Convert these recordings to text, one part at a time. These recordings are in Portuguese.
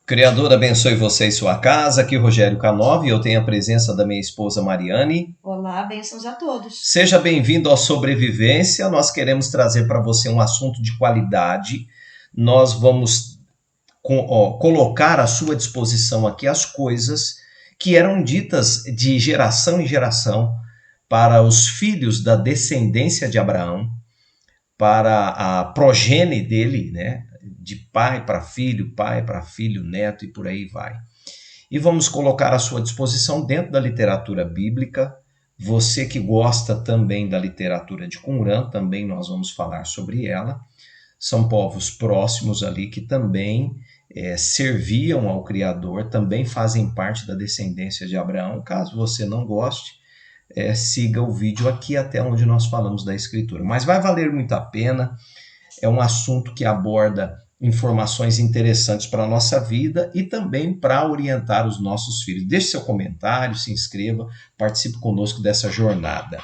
Criador abençoe você e sua casa. Aqui Rogério Canova e eu tenho a presença da minha esposa Mariane. Olá, bênçãos a todos. Seja bem-vindo ao Sobrevivência. Nós queremos trazer para você um assunto de qualidade. Nós vamos colocar à sua disposição aqui as coisas que eram ditas de geração em geração para os filhos da descendência de Abraão, para a progênie dele, né? De pai para filho, neto e por aí vai. E vamos colocar à sua disposição dentro da literatura bíblica. Você que gosta também da literatura de Qumran, também nós vamos falar sobre ela. São povos próximos ali que também serviam ao Criador, também fazem parte da descendência de Abraão. Caso você não goste, siga o vídeo aqui até onde nós falamos da Escritura. Mas vai valer muito a pena. É um assunto que aborda informações interessantes para a nossa vida e também para orientar os nossos filhos. Deixe seu comentário, se inscreva, participe conosco dessa jornada.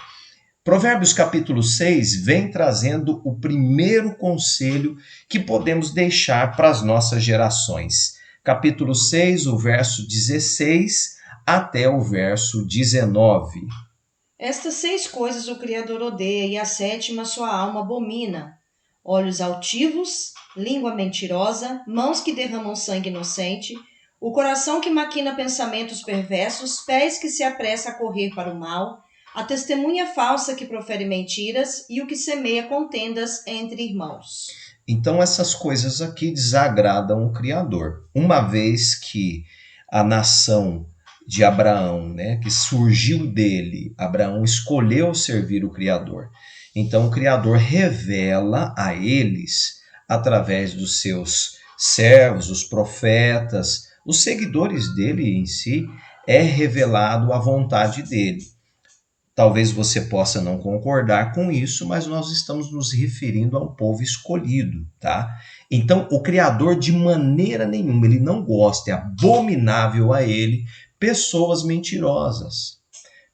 Provérbios capítulo 6 vem trazendo o primeiro conselho que podemos deixar para as nossas gerações. Capítulo 6, o verso 16 até o verso 19. Estas 6 coisas o Criador odeia e a 7ª sua alma abomina: olhos altivos, língua mentirosa, mãos que derramam sangue inocente, o coração que maquina pensamentos perversos, pés que se apressa a correr para o mal, a testemunha falsa que profere mentiras e o que semeia contendas entre irmãos. Então essas coisas aqui desagradam o Criador. Uma vez que a nação de Abraão, né, que surgiu dele, Abraão escolheu servir o Criador. Então o Criador revela a eles, através dos seus servos, os profetas, os seguidores dele em si, é revelado a vontade dele. Talvez você possa não concordar com isso, mas nós estamos nos referindo ao povo escolhido, tá? Então, o Criador, de maneira nenhuma, ele não gosta, é abominável a ele, pessoas mentirosas,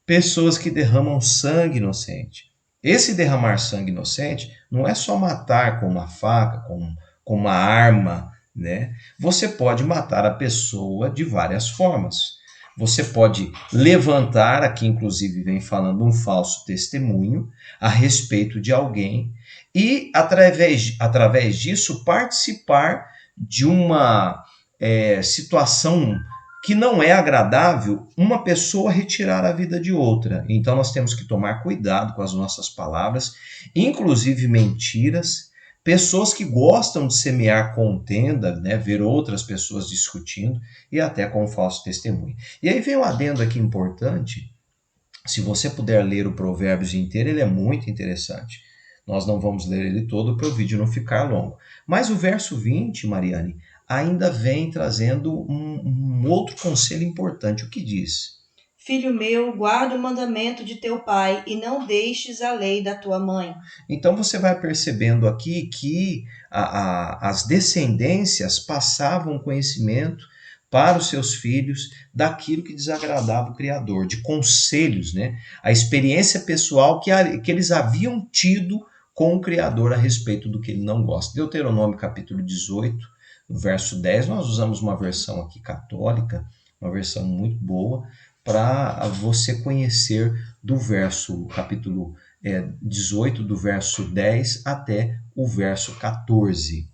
pessoas que derramam sangue inocente. Esse derramar sangue inocente não é só matar com uma faca, com uma arma, né? Você pode matar a pessoa de várias formas. Você pode levantar, aqui inclusive vem falando um falso testemunho a respeito de alguém e através disso participar de uma situação que não é agradável, uma pessoa retirar a vida de outra. Então nós temos que tomar cuidado com as nossas palavras, inclusive mentiras. Pessoas que gostam de semear contenda, né, ver outras pessoas discutindo e até com falso testemunho. E aí vem um adendo aqui importante. Se você puder ler o Provérbios inteiro, ele é muito interessante. Nós não vamos ler ele todo para o vídeo não ficar longo. Mas o verso 20, Mariane, ainda vem trazendo um outro conselho importante. O que diz? Filho meu, guarda o mandamento de teu pai e não deixes a lei da tua mãe. Então você vai percebendo aqui que as descendências passavam conhecimento para os seus filhos daquilo que desagradava o Criador, de conselhos, né? A experiência pessoal que eles haviam tido com o Criador a respeito do que ele não gosta. Deuteronômio capítulo 18, verso 10, nós usamos uma versão aqui católica, uma versão muito boa, para você conhecer do verso, capítulo 18, do verso 10 até o verso 14.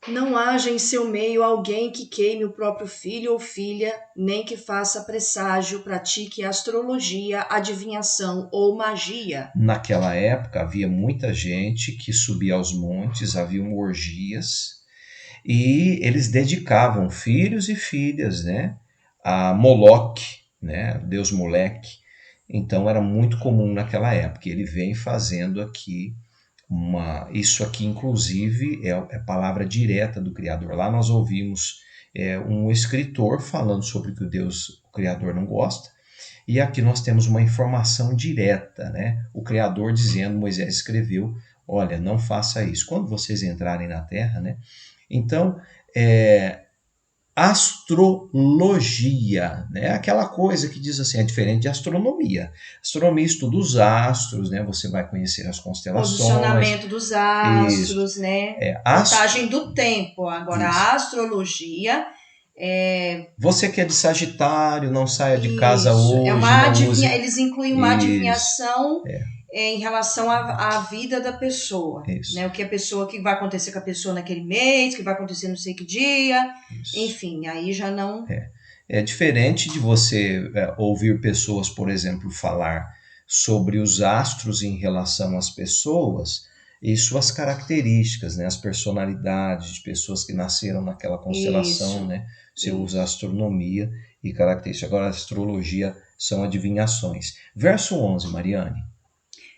Não haja em seu meio alguém que queime o próprio filho ou filha, nem que faça presságio, pratique astrologia, adivinhação ou magia. Naquela época havia muita gente que subia aos montes, haviam orgias, e eles dedicavam filhos e filhas, né, a Moloque, né, Deus Moleque. Então era muito comum naquela época. Ele vem fazendo aqui isso aqui inclusive é palavra direta do Criador. Lá nós ouvimos um escritor falando sobre o que o Criador não gosta. E aqui nós temos uma informação direta, né? O Criador dizendo, Moisés escreveu, olha, não faça isso. Quando vocês entrarem na terra, né? Então, astrologia, né? Aquela coisa que diz assim, é diferente de astronomia. Astronomia estuda os astros, né? Você vai conhecer as constelações. Posicionamento dos astros, isso. né? Contagem do tempo. Agora, isso. a astrologia Você que é de Sagitário, não saia de casa Isso, é hoje, uma não use... eles incluem uma Isso, adivinhação em relação à vida da pessoa, isso, né? O que a pessoa, que vai acontecer com a pessoa naquele mês, que vai acontecer não sei que dia, isso. enfim, aí já não. É diferente de você ouvir pessoas, por exemplo, falar sobre os astros em relação às pessoas e suas características, né? As personalidades de pessoas que nasceram naquela constelação, Isso, né? Você usa a isso. astronomia e características. Agora, a astrologia são adivinhações. Verso 11, Mariane.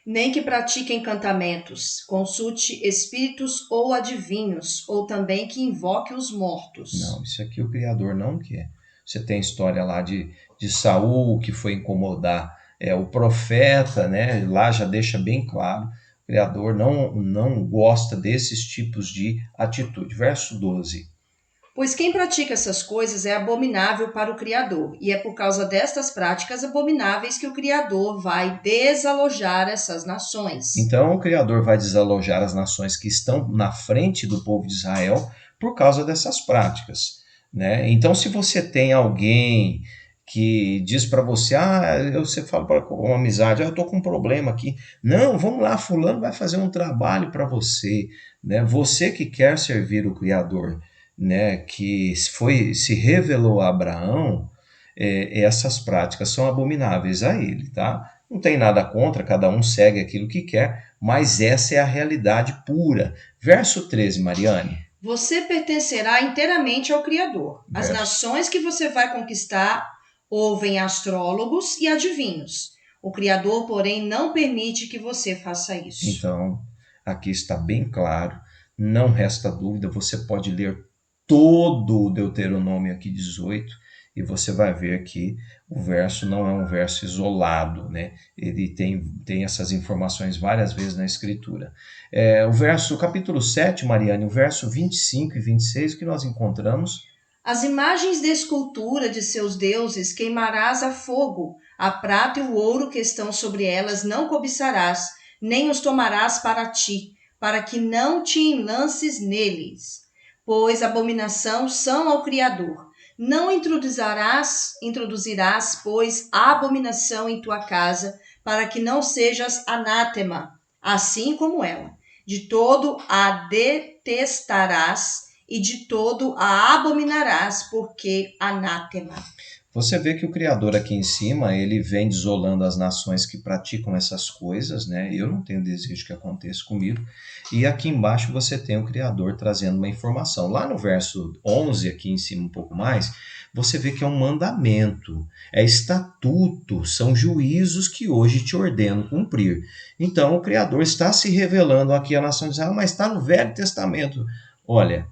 Nem que pratique encantamentos, consulte espíritos ou adivinhos, ou também que invoque os Não, mortos. isso aqui o Criador não quer. Você tem a história lá de Saul, que foi incomodar o profeta, né? Lá já deixa bem claro. O Criador não gosta desses tipos de atitude. Verso 12. Pois quem pratica essas coisas é abominável para o Criador, e é por causa destas práticas abomináveis que o Criador vai desalojar essas nações. Então o Criador vai desalojar as nações que estão na frente do povo de Israel por causa dessas práticas, né? Então, se você tem alguém que diz para você, você fala para uma amizade, eu estou com um problema aqui. Não, vamos lá, fulano vai fazer um trabalho para você, né? Você que quer servir o Criador, né? Que se revelou a Abraão, essas práticas são abomináveis a ele, tá? Não tem nada contra, cada um segue aquilo que quer, mas essa é a realidade pura. Verso 13, Mariane. Você pertencerá inteiramente ao Criador. As Verso. nações que você vai conquistar ouvem astrólogos e adivinhos. O Criador, porém, não permite que você faça isso. Então, aqui está bem claro, não resta dúvida, você pode ler todo o Deuteronômio aqui 18 e você vai ver que o verso não é um verso isolado, né? Ele tem essas informações várias vezes na escritura. O capítulo 7, Mariane, o verso 25 e 26, o que nós encontramos? As imagens de escultura de seus deuses queimarás a fogo, a prata e o ouro que estão sobre elas não cobiçarás, nem os tomarás para ti, para que não te enlances neles, pois abominação são ao Criador. Não introduzirás, pois, a abominação em tua casa, para que não sejas anátema, assim como ela. De todo a detestarás, e de todo a abominarás, porque anátema. Você vê que o Criador aqui em cima, ele vem desolando as nações que praticam essas coisas, né? Eu não tenho desejo que aconteça comigo. E aqui embaixo você tem o Criador trazendo uma informação. Lá no verso 11, aqui em cima um pouco mais, você vê que é um mandamento, é estatuto, são juízos que hoje te ordeno cumprir. Então o Criador está se revelando aqui à nação de Israel, mas está no Velho Testamento. Olha,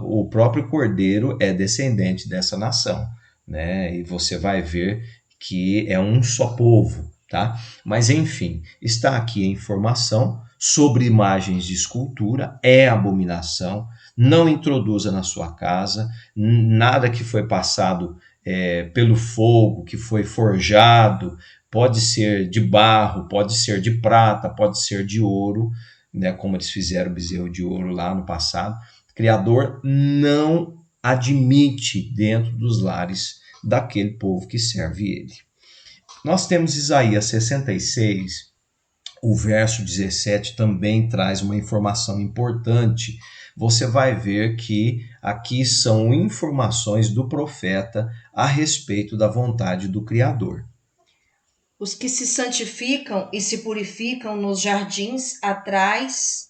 o próprio Cordeiro é descendente dessa nação, né? E você vai ver que é um só povo, tá? Mas enfim, está aqui a informação sobre imagens de escultura, é abominação, não introduza na sua casa nada que foi passado pelo fogo, que foi forjado, pode ser de barro, pode ser de prata, pode ser de ouro, né? Como eles fizeram o bezerro de ouro lá no passado. O Criador não admite dentro dos lares daquele povo que serve ele. Nós temos Isaías 66, o verso 17 também traz uma informação importante. Você vai ver que aqui são informações do profeta a respeito da vontade do Criador. Os que se santificam e se purificam nos jardins atrás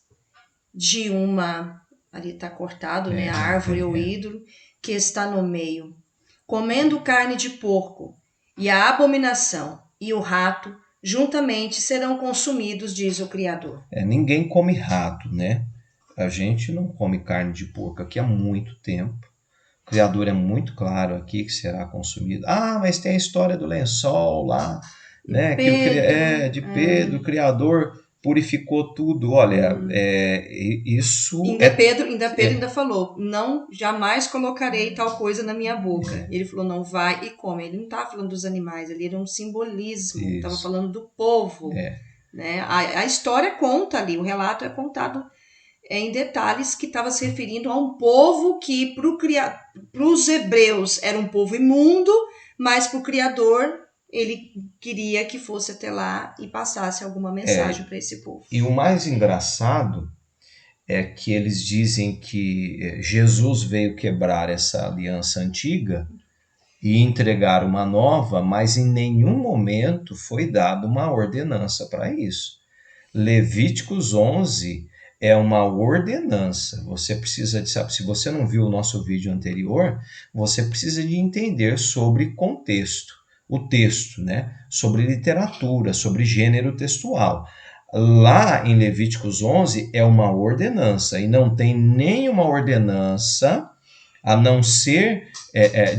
de uma, ali está cortado, né, a árvore ou ídolo que está no meio, comendo carne de porco, e a abominação e o rato juntamente serão consumidos, diz o Criador. Ninguém come rato, né? A gente não come carne de porco aqui há muito tempo. O Criador é muito claro aqui que será consumido. Mas tem a história do lençol lá, né? Pedro, De Pedro, o Criador purificou tudo. Olha, isso Pedro ainda falou, não, jamais colocarei tal coisa na minha boca. Ele falou, não vai e come. Ele não estava falando dos animais, ali era um simbolismo, estava falando do povo. Né? A história conta ali, o relato é contado em detalhes que estava se referindo a um povo que para os hebreus era um povo imundo, mas para o Criador ele queria que fosse até lá e passasse alguma mensagem para esse povo. E o mais engraçado é que eles dizem que Jesus veio quebrar essa aliança antiga e entregar uma nova, mas em nenhum momento foi dada uma ordenança para isso. Levíticos 11 é uma ordenança. Você precisa de saber, se você não viu o nosso vídeo anterior, você precisa de entender sobre contexto, o texto, né? Sobre literatura, sobre gênero textual. Lá em Levíticos 11 é uma ordenança e não tem nenhuma ordenança a não ser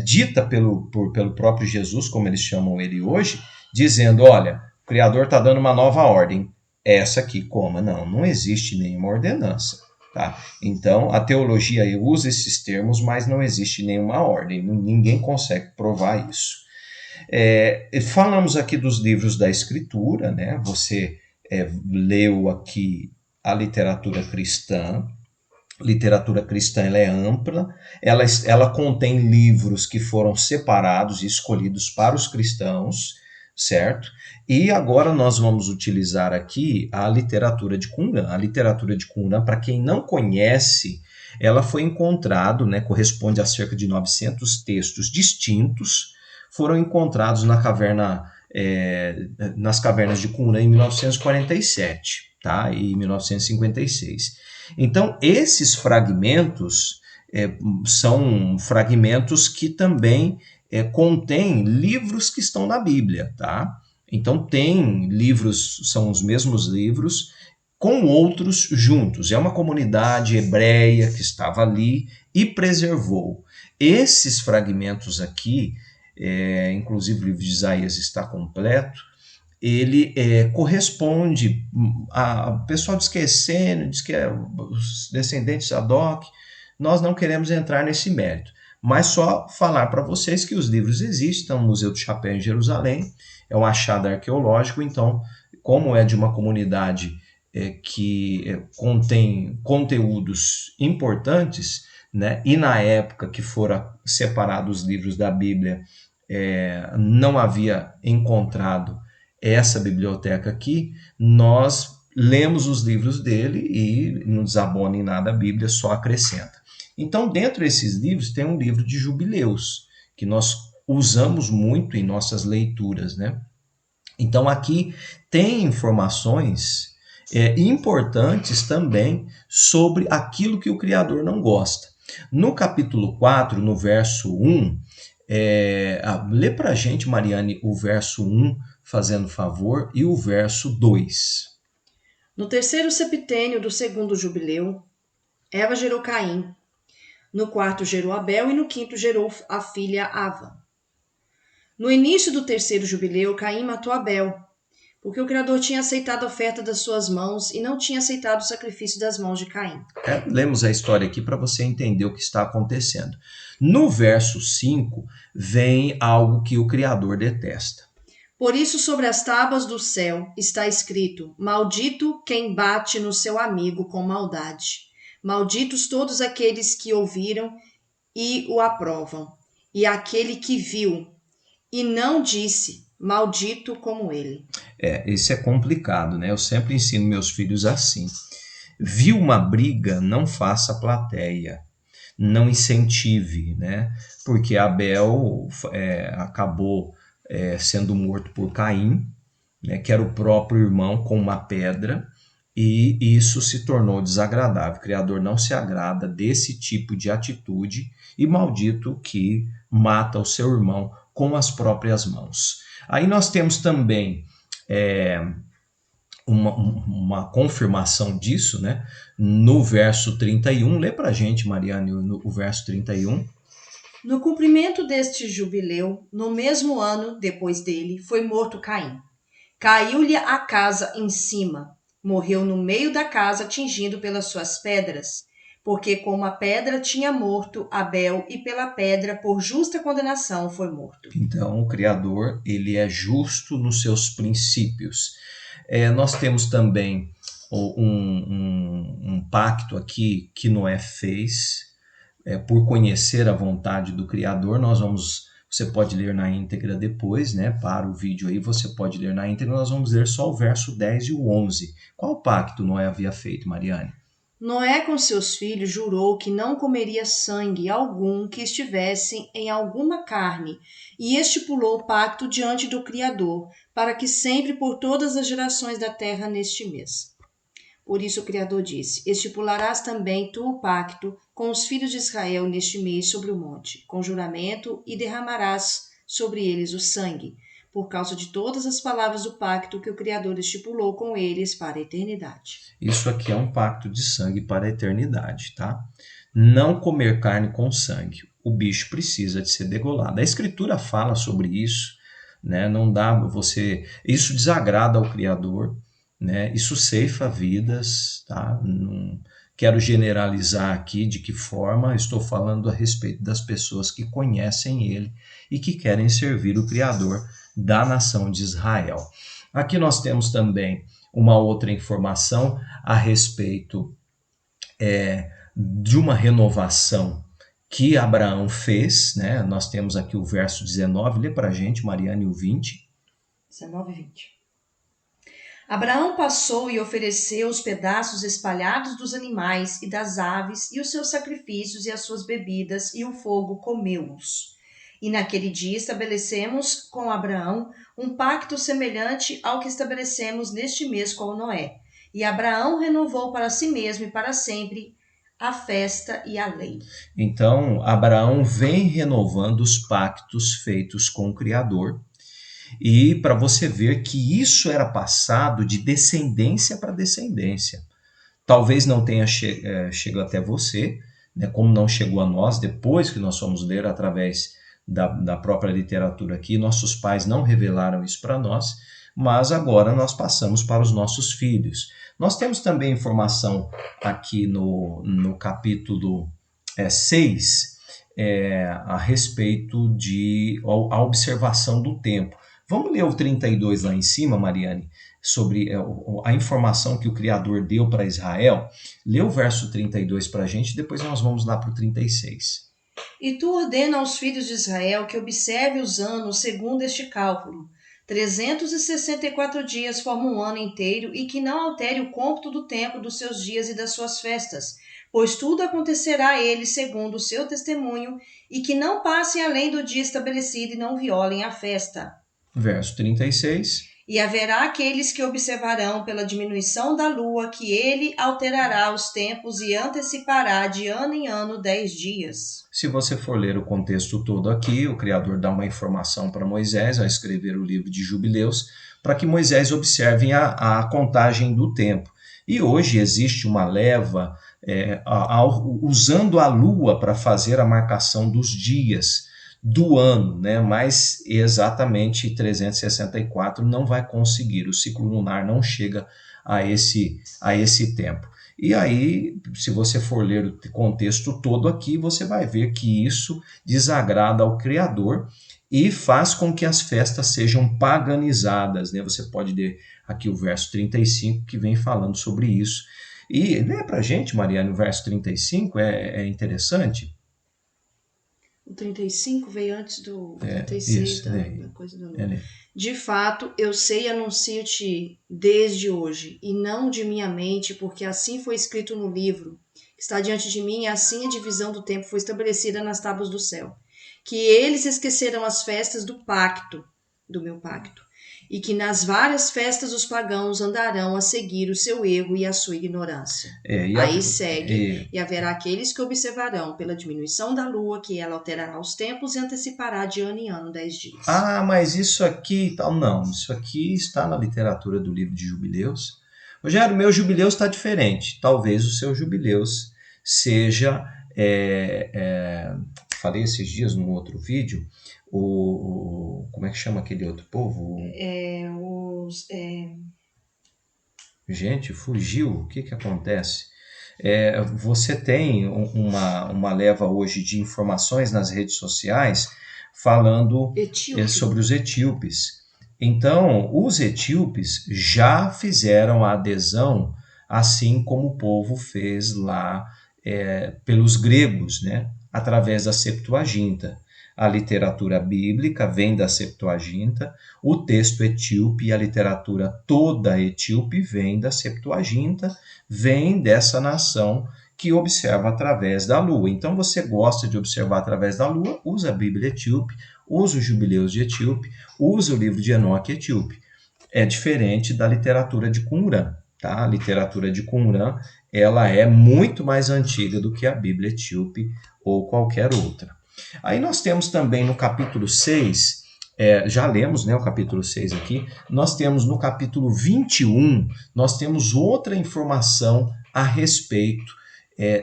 dita pelo próprio Jesus, como eles chamam ele hoje, dizendo, olha, o Criador está dando uma nova ordem, essa aqui coma. Não existe nenhuma ordenança. Tá? Então, a teologia usa esses termos, mas não existe nenhuma ordem, ninguém consegue provar isso. Falamos aqui dos livros da Escritura, né? Você leu aqui a literatura cristã. Literatura cristã ela é ampla, ela contém livros que foram separados e escolhidos para os cristãos, certo? E agora nós vamos utilizar aqui a literatura de Qumran. A literatura de Qumran, para quem não conhece, ela foi encontrado, né, corresponde a cerca de 900 textos distintos, foram encontrados nas cavernas de Qumran em 1947, tá? E 1956. Então, esses fragmentos são fragmentos que também contêm livros que estão na Bíblia, tá? Então, tem livros, são os mesmos livros, com outros juntos. É uma comunidade hebreia que estava ali e preservou. Esses fragmentos aqui, inclusive o livro de Isaías está completo, ele corresponde a pessoal diz que é essênio, diz que é os descendentes de Sadoc. Nós não queremos entrar nesse mérito, mas só falar para vocês que os livros existem, estão no Museu do Chapéu em Jerusalém, é um achado arqueológico. Então, como é de uma comunidade que contém conteúdos importantes, né, e na época que foram separados os livros da Bíblia, não havia encontrado essa biblioteca aqui, nós lemos os livros dele e não desabona em nada a Bíblia, só acrescenta. Então, dentro desses livros, tem um livro de jubileus, que nós usamos muito em nossas leituras, né? Então, aqui tem informações importantes também sobre aquilo que o Criador não gosta. No capítulo 4, no verso 1, lê para a gente, Mariane, o verso 1, fazendo favor, e o verso 2. No terceiro septênio do segundo jubileu, Eva gerou Caim. No quarto gerou Abel e no quinto gerou a filha Ava. No início do terceiro jubileu, Caim matou Abel, porque o Criador tinha aceitado a oferta das suas mãos e não tinha aceitado o sacrifício das mãos de Caim. Lemos a história aqui para você entender o que está acontecendo. No verso 5, vem algo que o Criador detesta. Por isso, sobre as tábuas do céu está escrito: maldito quem bate no seu amigo com maldade. Malditos todos aqueles que ouviram e o aprovam. E aquele que viu e não disse, maldito como ele. Isso é complicado, né? Eu sempre ensino meus filhos assim. Viu uma briga, não faça plateia. Não incentive, né? Porque Abel acabou sendo morto por Caim, né, que era o próprio irmão, com uma pedra, e isso se tornou desagradável. O Criador não se agrada desse tipo de atitude, e maldito que mata o seu irmão com as próprias mãos. Aí nós temos também uma confirmação disso, né, no verso 31. Lê para a gente, Mariane, o verso 31. No cumprimento deste jubileu, no mesmo ano depois dele, foi morto Caim. Caiu-lhe a casa em cima. Morreu no meio da casa, atingido pelas suas pedras, porque com uma pedra tinha morto Abel e pela pedra, por justa condenação, foi morto. Então, o Criador, ele é justo nos seus princípios. Nós temos também um pacto aqui que Noé fez por conhecer a vontade do Criador. Você pode ler na íntegra depois, né? Para o vídeo aí, você pode ler na íntegra. Nós vamos ler só o verso 10 e o 11. Qual pacto Noé havia feito, Mariane? Noé com seus filhos jurou que não comeria sangue algum que estivesse em alguma carne, e estipulou o pacto diante do Criador, para que sempre por todas as gerações da terra neste mês. Por isso o Criador disse: estipularás também tu o pacto com os filhos de Israel neste mês sobre o monte, com juramento, e derramarás sobre eles o sangue, por causa de todas as palavras do pacto que o Criador estipulou com eles para a eternidade. Isso aqui é um pacto de sangue para a eternidade, tá? Não comer carne com sangue. O bicho precisa de ser degolado. A Escritura fala sobre isso, né? Não dá você... Isso desagrada ao Criador, né? Isso ceifa vidas, tá? Não quero generalizar aqui de que forma. Estou falando a respeito das pessoas que conhecem Ele e que querem servir o Criador da nação de Israel. Aqui nós temos também uma outra informação a respeito de uma renovação que Abraão fez, né? Nós temos aqui o verso 19, lê para a gente, Mariane, o 20. 19 e 20. Abraão passou e ofereceu os pedaços espalhados dos animais e das aves, e os seus sacrifícios e as suas bebidas, e o fogo comeu-os. E naquele dia estabelecemos com Abraão um pacto semelhante ao que estabelecemos neste mês com Noé. E Abraão renovou para si mesmo e para sempre a festa e a lei. Então, Abraão vem renovando os pactos feitos com o Criador. E para você ver que isso era passado de descendência para descendência. Talvez não tenha chegado até você, né, como não chegou a nós, depois que nós fomos ler através da própria literatura aqui. Nossos pais não revelaram isso para nós, mas agora nós passamos para os nossos filhos. Nós temos também informação aqui no capítulo 6 a respeito a observação do tempo. Vamos ler o 32 lá em cima, Mariane, sobre a informação que o Criador deu para Israel. Lê o verso 32 para a gente, depois nós vamos lá para o 36. E tu ordena aos filhos de Israel que observe os anos segundo este cálculo. 364 dias formam um ano inteiro, e que não altere o cômputo do tempo dos seus dias e das suas festas, pois tudo acontecerá a eles segundo o seu testemunho, e que não passem além do dia estabelecido e não violem a festa. Verso 36. E haverá aqueles que observarão pela diminuição da lua que ele alterará os tempos e antecipará de ano em ano 10 dias. Se você for ler o contexto todo aqui, o Criador dá uma informação para Moisés ao escrever o livro de Jubileus, para que Moisés observe a contagem do tempo. E hoje existe uma leva usando a lua para fazer a marcação dos dias do ano, né? Mas exatamente 364 não vai conseguir, o ciclo lunar não chega a esse tempo. E aí, se você for ler o contexto todo aqui, você vai ver que isso desagrada ao Criador e faz com que as festas sejam paganizadas, né? Você pode ler aqui o verso 35 que vem falando sobre isso. E lê pra gente, Mariane, o verso 35, é interessante. O 35 veio antes do 36, da coisa do novo. De fato, eu sei e anuncio-te desde hoje, e não de minha mente, porque assim foi escrito no livro que está diante de mim, e assim a divisão do tempo foi estabelecida nas tábuas do céu. Que eles esqueceram as festas do meu pacto, e que nas várias festas os pagãos andarão a seguir o seu erro e a sua ignorância. Aí segue, e haverá aqueles que observarão pela diminuição da lua, que ela alterará os tempos e antecipará de ano em ano 10 dias. Ah, mas isso aqui tal, não. Isso aqui está na literatura do livro de Jubileus. Rogério, meu Jubileus está diferente. Talvez o seu Jubileus seja... falei esses dias num outro vídeo... como é que chama aquele outro povo? Gente, fugiu. O que acontece? Você tem uma leva hoje de informações nas redes sociais falando sobre os etíopes. Então, os etíopes já fizeram a adesão assim como o povo fez lá pelos gregos, né? Através da Septuaginta. A literatura bíblica vem da Septuaginta, o texto etíope e a literatura toda etíope vem da Septuaginta, vem dessa nação que observa através da lua. Então, você gosta de observar através da lua, usa a Bíblia etíope, usa os jubileus de Etíope, usa o livro de Enoque etíope. É diferente da literatura de Qumran, tá? A literatura de Qumran, ela é muito mais antiga do que a Bíblia etíope ou qualquer outra. Aí nós temos também no capítulo 6, já lemos, né, o capítulo 6 aqui, nós temos no capítulo 21, nós temos outra informação a respeito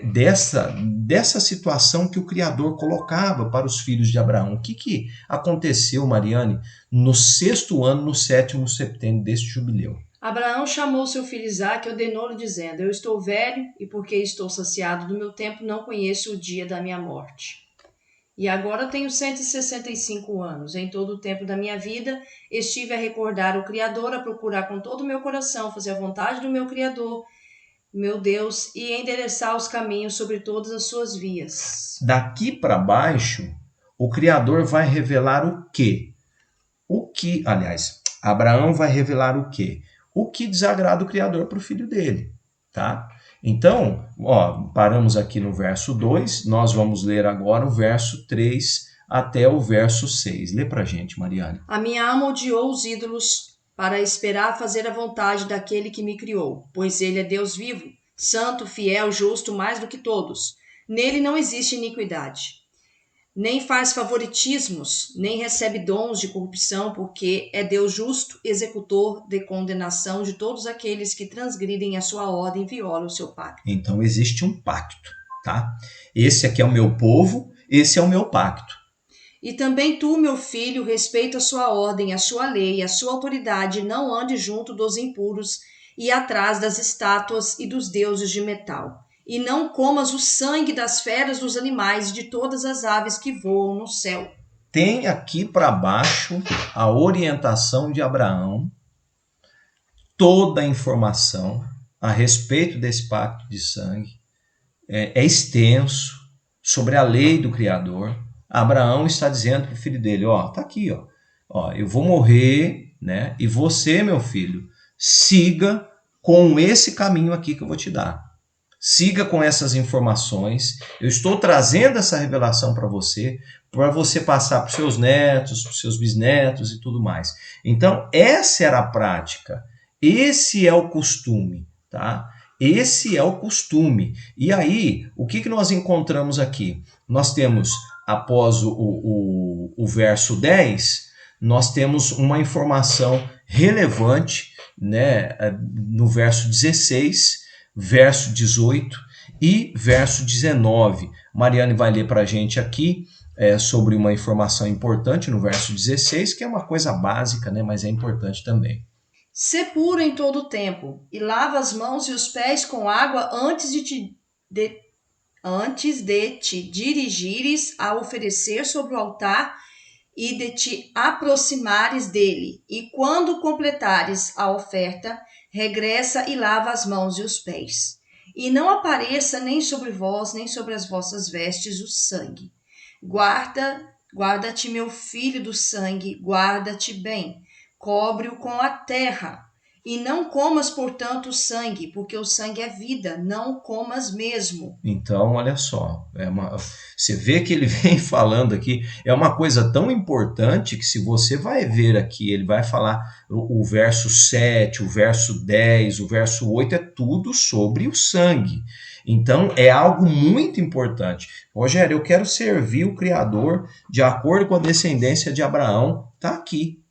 dessa situação que o Criador colocava para os filhos de Abraão. O que aconteceu, Mariane, no 6º ano, no 7º setembro deste jubileu? Abraão chamou seu filho Isaque e ordenou-lhe, dizendo: Eu estou velho, e porque estou saciado do meu tempo, não conheço o dia da minha morte. E agora tenho 165 anos. Em todo o tempo da minha vida, estive a recordar o Criador, a procurar com todo o meu coração fazer a vontade do meu Criador, meu Deus, e endereçar os caminhos sobre todas as suas vias. Daqui para baixo, o Criador vai revelar o quê? Abraão vai revelar o quê? O que desagrada o Criador para o filho dele, tá? Então, paramos aqui no verso 2, nós vamos ler agora o verso 3 até o verso 6. Lê pra gente, Mariane. A minha alma odiou os ídolos para esperar fazer a vontade daquele que me criou, pois ele é Deus vivo, santo, fiel, justo, mais do que todos. Nele não existe iniquidade. Nem faz favoritismos, nem recebe dons de corrupção, porque é Deus justo, executor de condenação de todos aqueles que transgridem a sua ordem e violam o seu pacto. Então existe um pacto, tá? Esse aqui é o meu povo, esse é o meu pacto. E também tu, meu filho, respeita a sua ordem, a sua lei, a sua autoridade, não ande junto dos impuros e atrás das estátuas e dos deuses de metal. E não comas o sangue das feras, dos animais e de todas as aves que voam no céu. Tem aqui para baixo a orientação de Abraão, toda a informação a respeito desse pacto de sangue. É extenso, sobre a lei do Criador. Abraão está dizendo para o filho dele, tá aqui, eu vou morrer, né? E você, meu filho, siga com esse caminho aqui que eu vou te dar. Siga com essas informações. Eu estou trazendo essa revelação para você passar para os seus netos, para os seus bisnetos e tudo mais. Então, essa era a prática. Esse é o costume, tá? Esse é o costume. E aí, o que nós encontramos aqui? Nós temos, após o verso 10, nós temos uma informação relevante, né, no verso 16, verso 18 e verso 19. Mariane vai ler para a gente aqui sobre uma informação importante no verso 16, que é uma coisa básica, né, mas é importante também. Sê puro em todo o tempo, e lava as mãos e os pés com água antes de te dirigires a oferecer sobre o altar e de te aproximares dele. E quando completares a oferta, regressa e lava as mãos e os pés. E não apareça nem sobre vós, nem sobre as vossas vestes o sangue. Guarda-te, meu filho, do sangue, guarda-te bem. Cobre-o com a terra, e não comas, portanto, o sangue, porque o sangue é vida, não comas mesmo. Então, olha só, você vê que ele vem falando aqui, é uma coisa tão importante que se você vai ver aqui, ele vai falar o verso 7, o verso 10, o verso 8, é tudo sobre o sangue. Então, é algo muito importante. Rogério, eu quero servir o Criador de acordo com a descendência de Abraão, está aqui.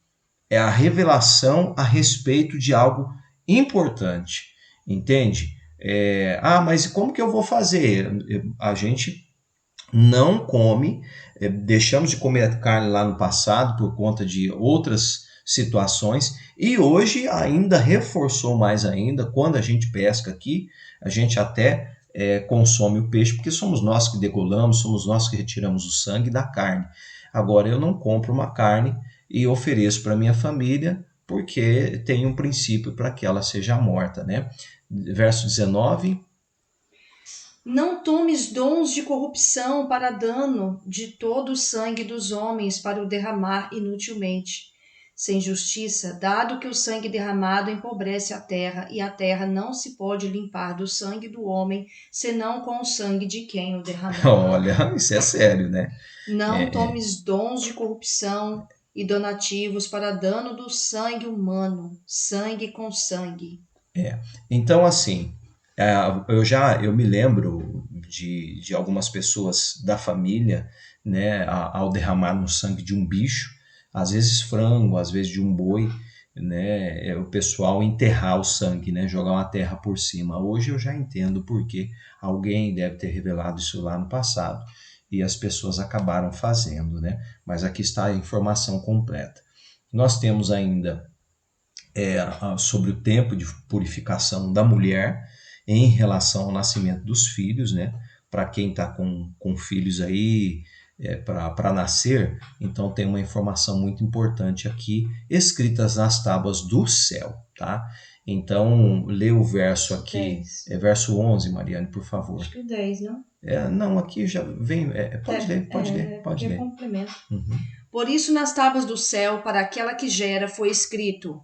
É a revelação a respeito de algo importante, entende? Mas como que eu vou fazer? A gente não come, deixamos de comer carne lá no passado por conta de outras situações, e hoje ainda reforçou mais ainda, quando a gente pesca aqui, a gente até consome o peixe, porque somos nós que degolamos, somos nós que retiramos o sangue da carne. Agora, eu não compro uma carne e ofereço para minha família, porque tem um princípio para que ela seja morta, né? verso 19. Não tomes dons de corrupção para dano de todo o sangue dos homens para o derramar inutilmente. Sem justiça, dado que o sangue derramado empobrece a terra, e a terra não se pode limpar do sangue do homem, senão com o sangue de quem o derramou. Olha, isso é sério, né? Não tomes dons de corrupção e donativos para dano do sangue humano, sangue com sangue. Então, assim, eu me lembro de algumas pessoas da família, né, ao derramar no sangue de um bicho, às vezes frango, às vezes de um boi, né, o pessoal enterrar o sangue, né, jogar uma terra por cima. Hoje eu já entendo porque alguém deve ter revelado isso lá no passado e as pessoas acabaram fazendo, né? Mas aqui está a informação completa. Nós temos ainda sobre o tempo de purificação da mulher em relação ao nascimento dos filhos, né? Para quem está com filhos aí para nascer, então tem uma informação muito importante aqui, escritas nas tábuas do céu, tá? Então, lê o verso aqui, 10. Verso 11, Mariane, por favor. Acho que o 10, não? Não, aqui já vem, pode ler. Complemento. Uhum. Por isso, nas tábuas do céu, para aquela que gera, foi escrito: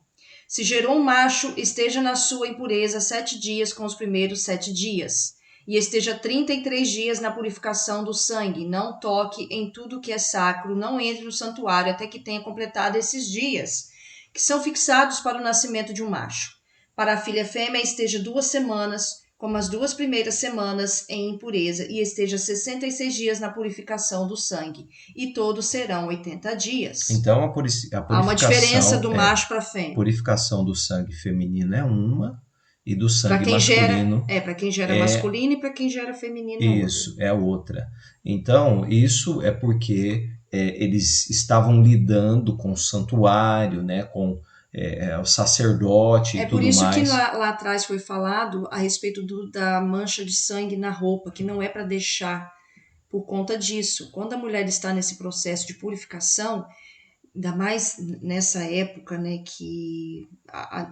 se gerou um macho, esteja na sua impureza 7 dias com os primeiros 7 dias, e esteja 33 dias na purificação do sangue. Não toque em tudo que é sacro, não entre no santuário até que tenha completado esses dias, que são fixados para o nascimento de um macho. Para a filha fêmea esteja 2 semanas, como as 2 primeiras semanas em impureza, e esteja 66 dias na purificação do sangue, e todos serão 80 dias. Então, a purificação... Há uma diferença do macho para a fêmea. A purificação do sangue feminino é uma, e do sangue masculino... Para quem gera masculino e para quem gera feminino isso, é outra. Então, isso é porque eles estavam lidando com o santuário, né, com o sacerdote e tudo mais. É por isso que lá atrás foi falado a respeito da mancha de sangue na roupa, que não é para deixar por conta disso. Quando a mulher está nesse processo de purificação, ainda mais nessa época, né, que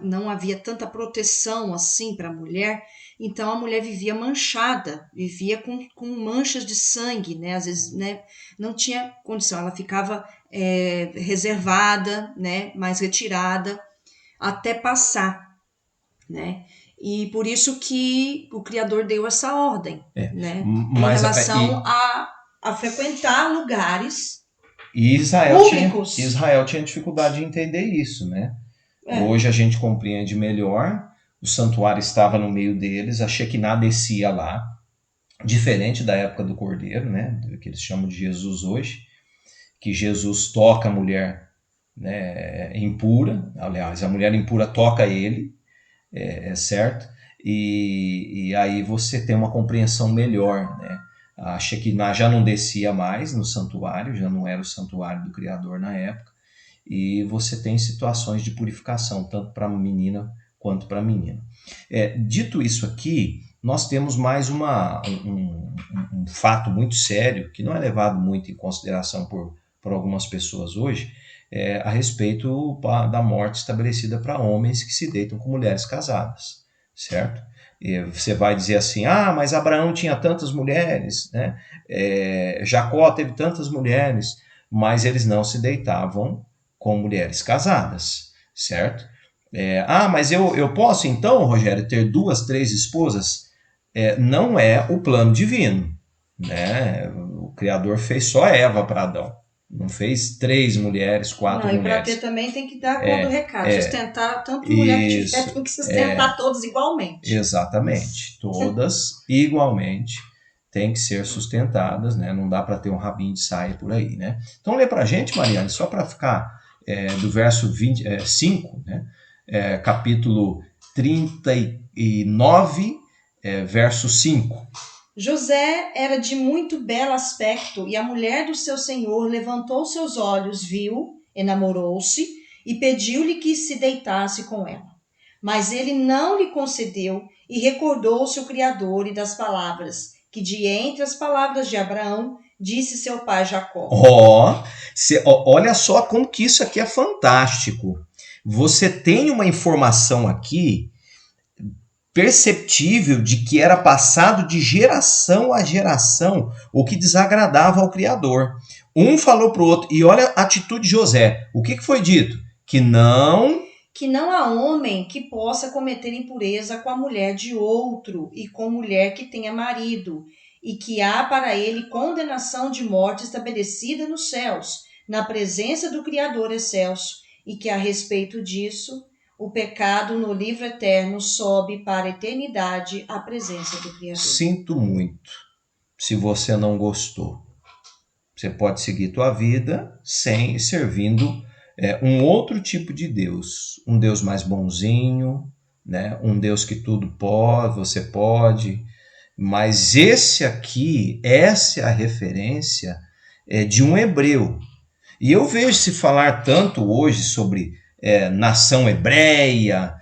não havia tanta proteção assim para a mulher, então a mulher vivia manchada, vivia com manchas de sangue, né, às vezes, né, não tinha condição, ela ficava reservada, né, mais retirada, até passar, né, e por isso que o Criador deu essa ordem, né, em relação a frequentar lugares e Israel tinha dificuldade de entender isso, né? Hoje a gente compreende melhor. O santuário estava no meio deles, a Shekinah descia lá, diferente da época do Cordeiro, né? Que eles chamam de Jesus hoje, que Jesus toca a mulher, né, impura. Aliás, a mulher impura toca ele, certo? E aí você tem uma compreensão melhor, né? A Shekinah já não descia mais no santuário, já não era o santuário do Criador na época, e você tem situações de purificação, tanto para a menina quanto para a menina. Dito isso aqui, nós temos mais um fato muito sério, que não é levado muito em consideração por algumas pessoas hoje, a respeito da morte estabelecida para homens que se deitam com mulheres casadas, certo? Você vai dizer assim, mas Abraão tinha tantas mulheres, né? Jacó teve tantas mulheres, mas eles não se deitavam com mulheres casadas, certo? Mas eu posso então, Rogério, ter 2, 3 esposas? Não é o plano divino, né? O Criador fez só Eva para Adão. Não fez 3 mulheres, 4 mulheres. E para ter também tem que dar conta do recado. Sustentar tanto mulher que tiver, tem que sustentar todos igualmente. Exatamente. Todas igualmente têm que ser sustentadas, né? Não dá para ter um rabinho de saia por aí, né? Então lê para a gente, Mariane, só para ficar do verso 5, né? Capítulo 39, verso 5. José era de muito belo aspecto, e a mulher do seu senhor levantou seus olhos, viu, enamorou-se e pediu-lhe que se deitasse com ela. Mas ele não lhe concedeu, e recordou-se o Criador e das palavras, que de entre as palavras de Abraão disse seu pai Jacó. Olha só como que isso aqui é fantástico. Você tem uma informação aqui perceptível de que era passado de geração a geração o que desagradava ao Criador. Um falou para o outro, e olha a atitude de José. O que foi dito? Que não há homem que possa cometer impureza com a mulher de outro e com mulher que tenha marido, e que há para ele condenação de morte estabelecida nos céus, na presença do Criador excelso, e que a respeito disso o pecado no livro eterno sobe para a eternidade à presença do Criador. Sinto muito se você não gostou. Você pode seguir tua vida sem servindo um outro tipo de Deus. Um Deus mais bonzinho, né? Um Deus que tudo pode, você pode. Mas esse aqui, essa é a referência de um hebreu. E eu vejo se falar tanto hoje sobre nação hebreia,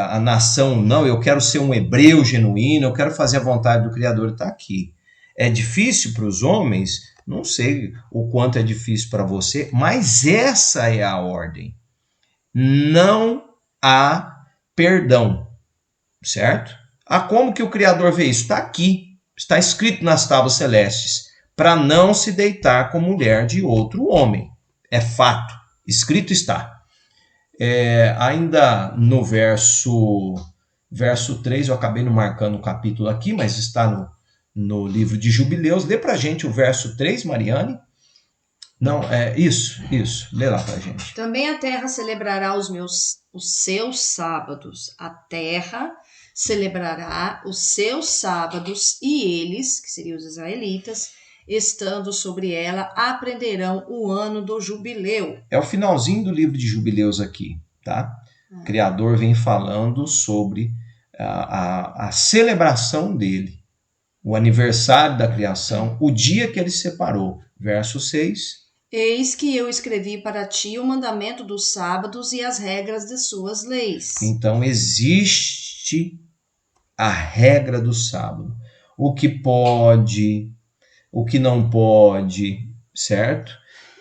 a nação, não, eu quero ser um hebreu genuíno, eu quero fazer a vontade do Criador, está aqui. É difícil para os homens, não sei o quanto é difícil para você, mas essa é a ordem. Não há perdão, certo? Como que o Criador vê isso? Está aqui, está escrito nas tábuas celestes, para não se deitar com mulher de outro homem. É fato, escrito está. Ainda no verso 3, eu acabei não marcando o capítulo aqui, mas está no livro de Jubileus. Lê para a gente o verso 3, Mariane. Não, isso, lê lá para a gente. Também a terra celebrará os seus sábados. A terra celebrará os seus sábados, e eles, que seriam os israelitas, estando sobre ela, aprenderão o ano do jubileu. É o finalzinho do livro de Jubileus aqui, tá? O Criador vem falando sobre a celebração dele, o aniversário da criação, o dia que ele separou. Verso 6. Eis que eu escrevi para ti o mandamento dos sábados e as regras de suas leis. Então existe a regra do sábado. O que pode, o que não pode, certo?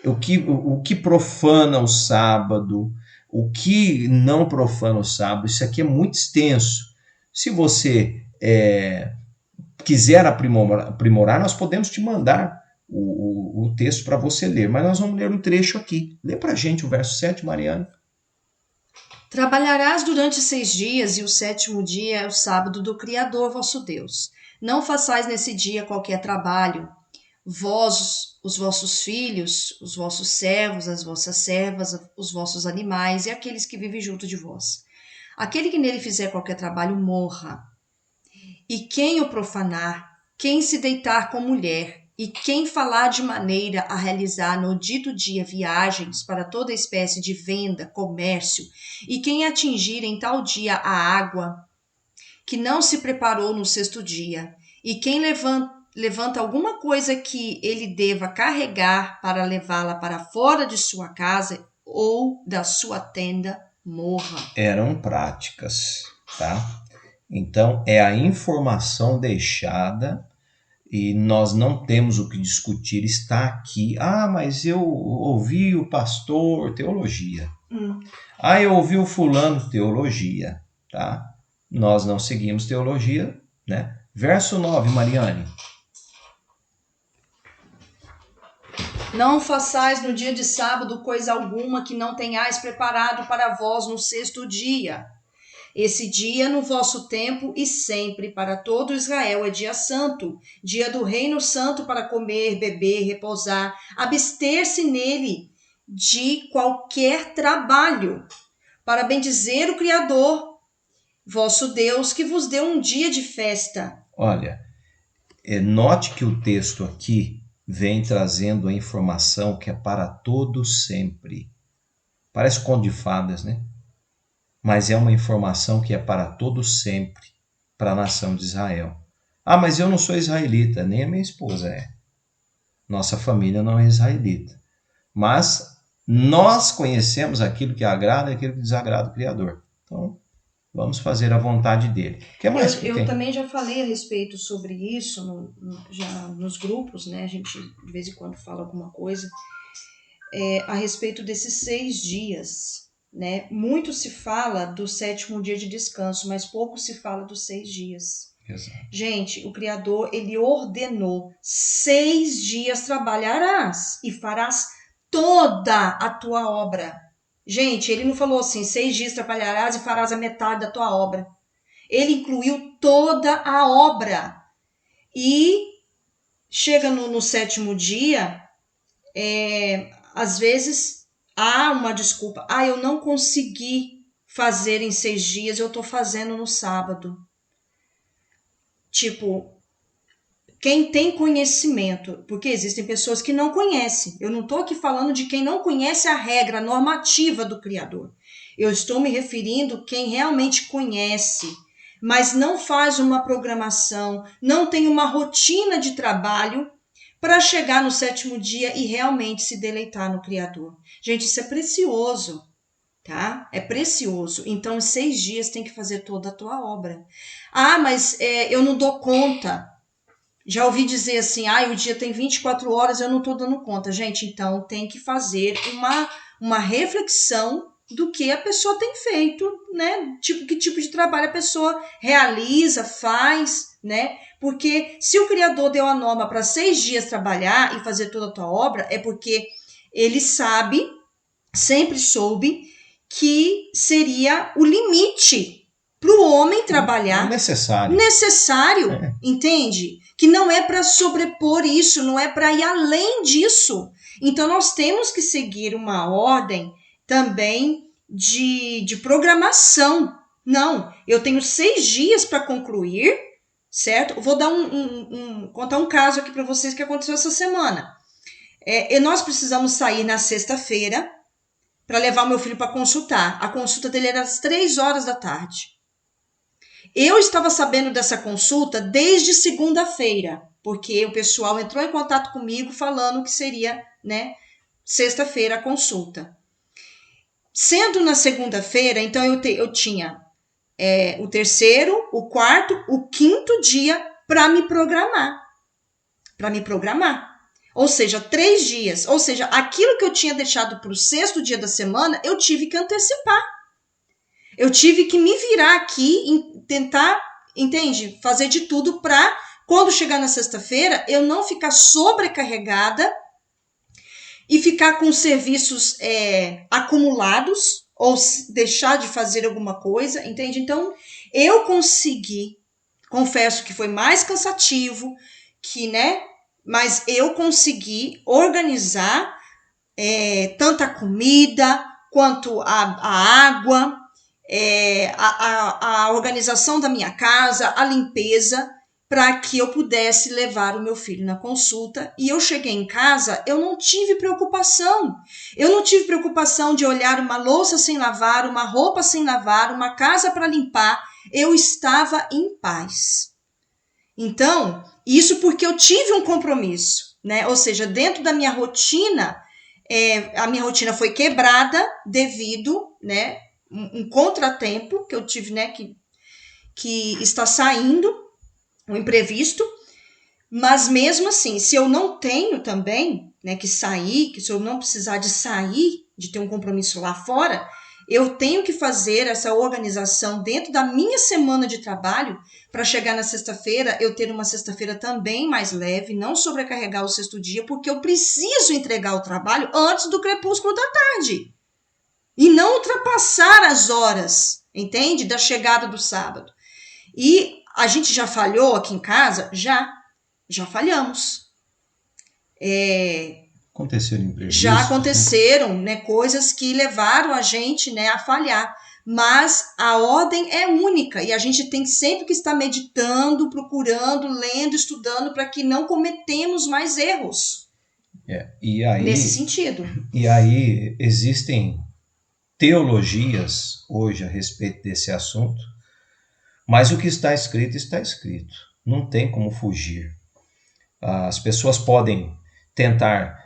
O que profana o sábado, o que não profana o sábado. Isso aqui é muito extenso. Se você quiser aprimorar, nós podemos te mandar o texto para você ler, mas nós vamos ler um trecho aqui. Lê para a gente o verso 7, Mariana. Trabalharás durante 6 dias, e o 7º dia é o sábado do Criador vosso Deus. Não façais nesse dia qualquer trabalho. Vós, os vossos filhos, os vossos servos, as vossas servas, os vossos animais e aqueles que vivem junto de vós. Aquele que nele fizer qualquer trabalho, morra. E quem o profanar, quem se deitar com mulher, e quem falar de maneira a realizar no dito dia viagens para toda espécie de venda, comércio, e quem atingir em tal dia a água que não se preparou no 6º dia, e quem levanta alguma coisa que ele deva carregar para levá-la para fora de sua casa ou da sua tenda, morra. Eram práticas, tá? Então, é a informação deixada e nós não temos o que discutir, está aqui. Mas eu ouvi o pastor, teologia. Eu ouvi o fulano, teologia, tá? Nós não seguimos teologia, né? Verso 9, Mariane. Não façais no dia de sábado coisa alguma que não tenhais preparado para vós no 6º dia. Esse dia no vosso tempo e sempre para todo Israel é dia santo, dia do reino santo para comer, beber, repousar, abster-se nele de qualquer trabalho, para bendizer o Criador, vosso Deus, que vos deu um dia de festa. Olha, note que o texto aqui vem trazendo a informação que é para todo sempre. Parece conto de fadas, né? Mas é uma informação que é para todo sempre, para a nação de Israel. Mas eu não sou israelita, nem a minha esposa é. Nossa família não é israelita. Mas nós conhecemos aquilo que agrada e aquilo que desagrada o Criador. Então, vamos fazer a vontade dele. O que mais que eu tem? também já falei a respeito sobre isso já nos grupos, né? A gente de vez em quando fala alguma coisa a respeito desses 6 dias. né? Muito se fala do 7º dia de descanso, mas pouco se fala dos 6 dias. Exato. Gente, o Criador, ele ordenou: 6 dias trabalharás e farás toda a tua obra. Gente, ele não falou assim: 6 dias trabalharás e farás a metade da tua obra. Ele incluiu toda a obra. E chega no 7º dia, às vezes há uma desculpa. Eu não consegui fazer em 6 dias, eu estou fazendo no sábado. Tipo, quem tem conhecimento, porque existem pessoas que não conhecem. Eu não estou aqui falando de quem não conhece a regra normativa do Criador. Eu estou me referindo a quem realmente conhece, mas não faz uma programação, não tem uma rotina de trabalho para chegar no 7º dia e realmente se deleitar no Criador. Gente, isso é precioso, tá? É precioso. Então, em 6 dias tem que fazer toda a tua obra. Mas eu não dou conta. Já ouvi dizer assim, o dia tem 24 horas, eu não estou dando conta. Gente, então tem que fazer uma reflexão do que a pessoa tem feito, né? Que tipo de trabalho a pessoa realiza, faz, né? Porque se o Criador deu a norma para 6 dias trabalhar e fazer toda a tua obra, é porque ele sabe, sempre soube, que seria o limite para o homem trabalhar. Necessário, entende? Que não é para sobrepor isso, não é para ir além disso. Então, nós temos que seguir uma ordem também de programação. Não, eu tenho 6 dias para concluir, certo? Eu vou dar contar um caso aqui para vocês que aconteceu essa semana. Nós precisamos sair na sexta-feira para levar o meu filho para consultar. A consulta dele era às 3 horas da tarde. Eu estava sabendo dessa consulta desde segunda-feira, porque o pessoal entrou em contato comigo falando que seria, né, sexta-feira a consulta. Sendo na segunda-feira, então eu tinha o 3º, o 4º, o 5º dia para me programar. Ou seja, 3 dias. Ou seja, aquilo que eu tinha deixado para o 6º dia da semana, eu tive que antecipar. Eu tive que me virar aqui e tentar, entende? Fazer de tudo para, quando chegar na sexta-feira, eu não ficar sobrecarregada e ficar com serviços acumulados ou deixar de fazer alguma coisa, entende? Então, eu consegui, confesso que foi mais cansativo, mas eu consegui organizar tanta comida quanto a água, a organização da minha casa, a limpeza, para que eu pudesse levar o meu filho na consulta. E eu cheguei em casa, eu não tive preocupação. Eu não tive preocupação de olhar uma louça sem lavar, uma roupa sem lavar, uma casa para limpar. Eu estava em paz. Então, isso porque eu tive um compromisso, né? Ou seja, dentro da minha rotina, a minha rotina foi quebrada devido, né, um contratempo que eu tive, né, que está saindo, um imprevisto, mas mesmo assim, se eu não tenho também, né, que sair, que se eu não precisar de sair, de ter um compromisso lá fora, eu tenho que fazer essa organização dentro da minha semana de trabalho para chegar na sexta-feira, eu ter uma sexta-feira também mais leve, não sobrecarregar o 6º dia, porque eu preciso entregar o trabalho antes do crepúsculo da tarde. E não ultrapassar as horas, entende? Da chegada do sábado. E a gente já falhou aqui em casa? Já falhamos. Aconteceram imprevistos, já aconteceram, né, coisas que levaram a gente, né, a falhar. Mas a ordem é única e a gente tem sempre que estar meditando, procurando, lendo, estudando para que não cometemos mais erros. E aí, nesse sentido. E aí existem teologias hoje a respeito desse assunto, mas o que está escrito, está escrito. Não tem como fugir. As pessoas podem tentar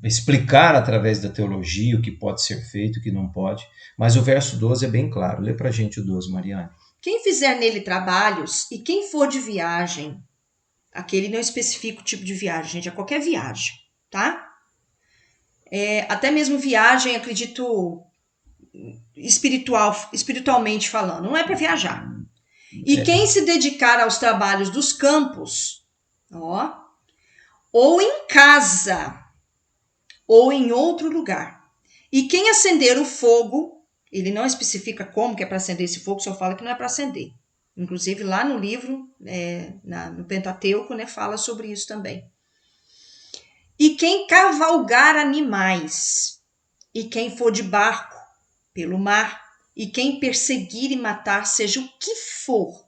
explicar através da teologia o que pode ser feito, o que não pode, mas o verso 12 é bem claro. Lê pra gente o 12, Mariane. Quem fizer nele trabalhos e quem for de viagem, aquele não especifica o tipo de viagem, gente, é qualquer viagem, tá? Até mesmo viagem, acredito, espiritualmente falando, não é para viajar. E quem se dedicar aos trabalhos dos campos, ou em casa, ou em outro lugar. E quem acender o fogo, ele não especifica como que é para acender esse fogo, só fala que não é para acender. Inclusive lá no livro, no Pentateuco, né, fala sobre isso também. E quem cavalgar animais, e quem for de barco pelo mar, e quem perseguir e matar, seja o que for,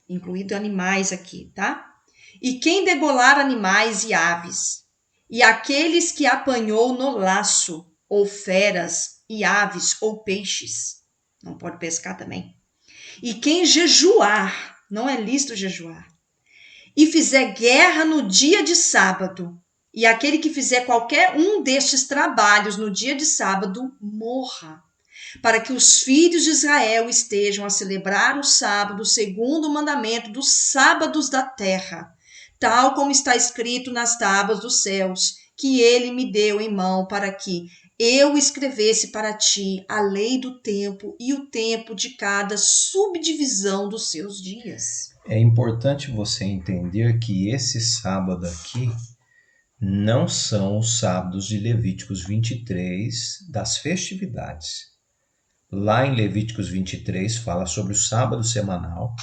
incluído animais aqui, tá? E quem degolar animais e aves, e aqueles que apanhou no laço, ou feras, e aves, ou peixes, não pode pescar também. E quem jejuar, não é lícito jejuar, e fizer guerra no dia de sábado, e aquele que fizer qualquer um destes trabalhos no dia de sábado, morra, para que os filhos de Israel estejam a celebrar o sábado segundo o mandamento dos sábados da terra, tal como está escrito nas tábuas dos céus, que ele me deu em mão para que eu escrevesse para ti a lei do tempo e o tempo de cada subdivisão dos seus dias. É importante você entender que esse sábado aqui não são os sábados de Levíticos 23 das festividades. Lá em Levíticos 23 fala sobre o sábado semanal,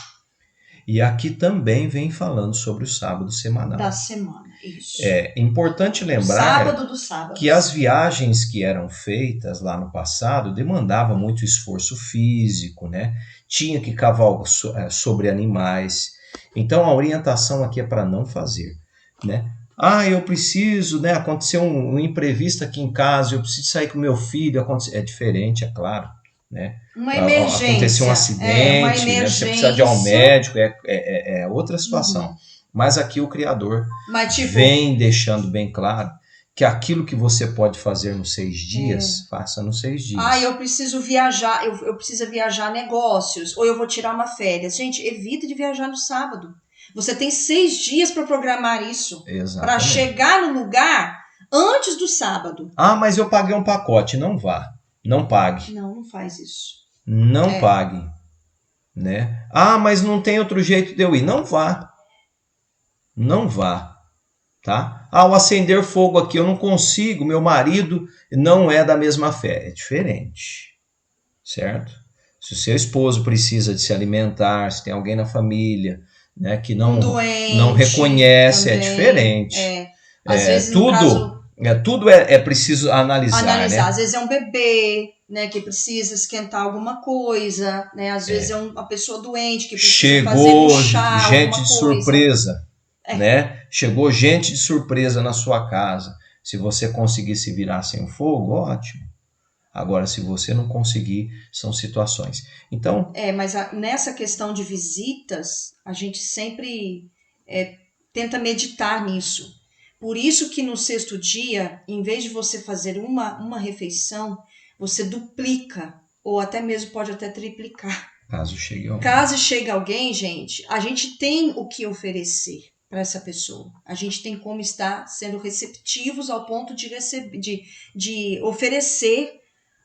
e aqui também vem falando sobre o sábado semanal. Da semana, isso. É importante lembrar sábado do sábado. Que as viagens que eram feitas lá no passado demandavam muito esforço físico, né? Tinha que cavalgar sobre animais. Então a orientação aqui é para não fazer, né? Eu preciso, né? Aconteceu um imprevisto aqui em casa, eu preciso sair com meu filho. É diferente, é claro, né? Uma emergência. Aconteceu um acidente, né? Você precisa de ir ao médico, é outra situação. Uhum. Mas aqui o Criador vem deixando bem claro que aquilo que você pode fazer nos 6 dias, faça nos 6 dias. Eu preciso viajar, eu preciso viajar negócios, ou eu vou tirar uma férias. Gente, evita de viajar no sábado. Você tem 6 dias para programar isso. Para chegar no lugar antes do sábado. Mas eu paguei um pacote. Não vá. Não pague. Não faz isso. Não pague. Né? Mas não tem outro jeito de eu ir. Não vá. Não vá. Tá? O acender fogo aqui eu não consigo, meu marido não é da mesma fé. É diferente. Certo? Se o seu esposo precisa de se alimentar, se tem alguém na família, né, que não reconhece, também, é diferente. Às vezes, tudo é preciso analisar. Né? Às vezes é um bebê, né, que precisa esquentar alguma coisa, né? Às vezes é uma pessoa doente que precisa fazer um chá, gente de surpresa. Né? Chegou gente de surpresa na sua casa. Se você conseguir se virar sem o fogo, ótimo. Agora, se você não conseguir, são situações. Então, mas nessa questão de visitas, a gente sempre tenta meditar nisso. Por isso que no 6º dia, em vez de você fazer uma refeição, você duplica, ou até mesmo pode até triplicar. Caso chegue alguém, gente, a gente tem o que oferecer para essa pessoa. A gente tem como estar sendo receptivos ao ponto de oferecer,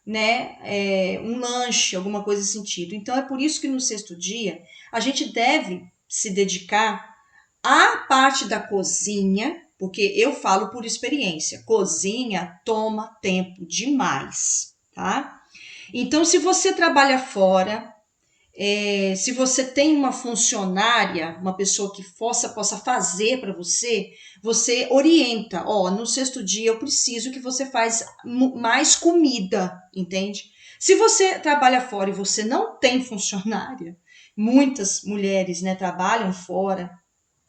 né, um lanche, alguma coisa nesse sentido. Então é por isso que no 6º dia a gente deve se dedicar à parte da cozinha, porque eu falo por experiência, cozinha toma tempo demais, tá? Então se você trabalha fora, se você tem uma funcionária, uma pessoa que possa fazer para você, você orienta, no 6º dia eu preciso que você faça mais comida, entende? Se você trabalha fora e você não tem funcionária, muitas mulheres, né, trabalham fora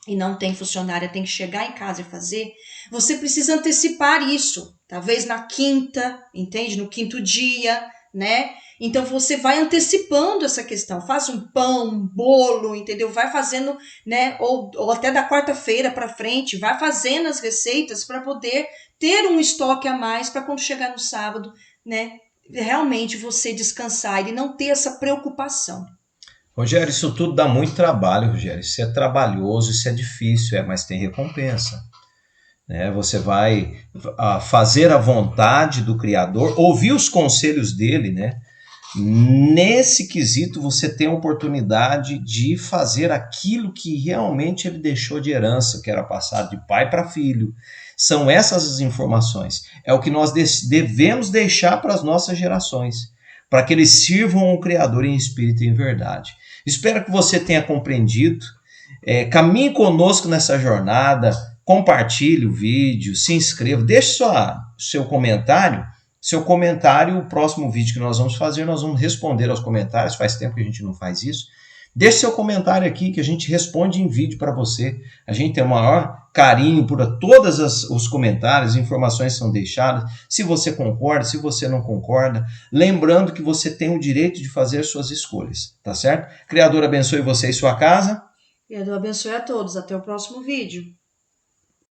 e não tem funcionária, tem que chegar em casa e fazer, você precisa antecipar isso, talvez na quinta, entende? No 5º dia, né? Então você vai antecipando essa questão, faz um pão, um bolo, entendeu? Vai fazendo, né? Ou até da quarta-feira para frente, vai fazendo as receitas para poder ter um estoque a mais para quando chegar no sábado, né? Realmente você descansar e não ter essa preocupação. Rogério, isso tudo dá muito trabalho, Rogério. Isso é trabalhoso, isso é difícil, mas tem recompensa. né? Você vai fazer a vontade do Criador, ouvir os conselhos dele, né? Nesse quesito, você tem a oportunidade de fazer aquilo que realmente ele deixou de herança, que era passado de pai para filho. São essas as informações. É o que nós devemos deixar para as nossas gerações, para que eles sirvam o Criador em espírito e em verdade. Espero que você tenha compreendido. Caminhe conosco nessa jornada, compartilhe o vídeo, se inscreva, deixe seu comentário. Seu comentário, o próximo vídeo que nós vamos fazer, nós vamos responder aos comentários. Faz tempo que a gente não faz isso. Deixe seu comentário aqui que a gente responde em vídeo para você. A gente tem o maior carinho por todos os comentários, informações são deixadas. Se você concorda, se você não concorda. Lembrando que você tem o direito de fazer suas escolhas, tá certo? Criador abençoe você e sua casa. Criador abençoe a todos. Até o próximo vídeo.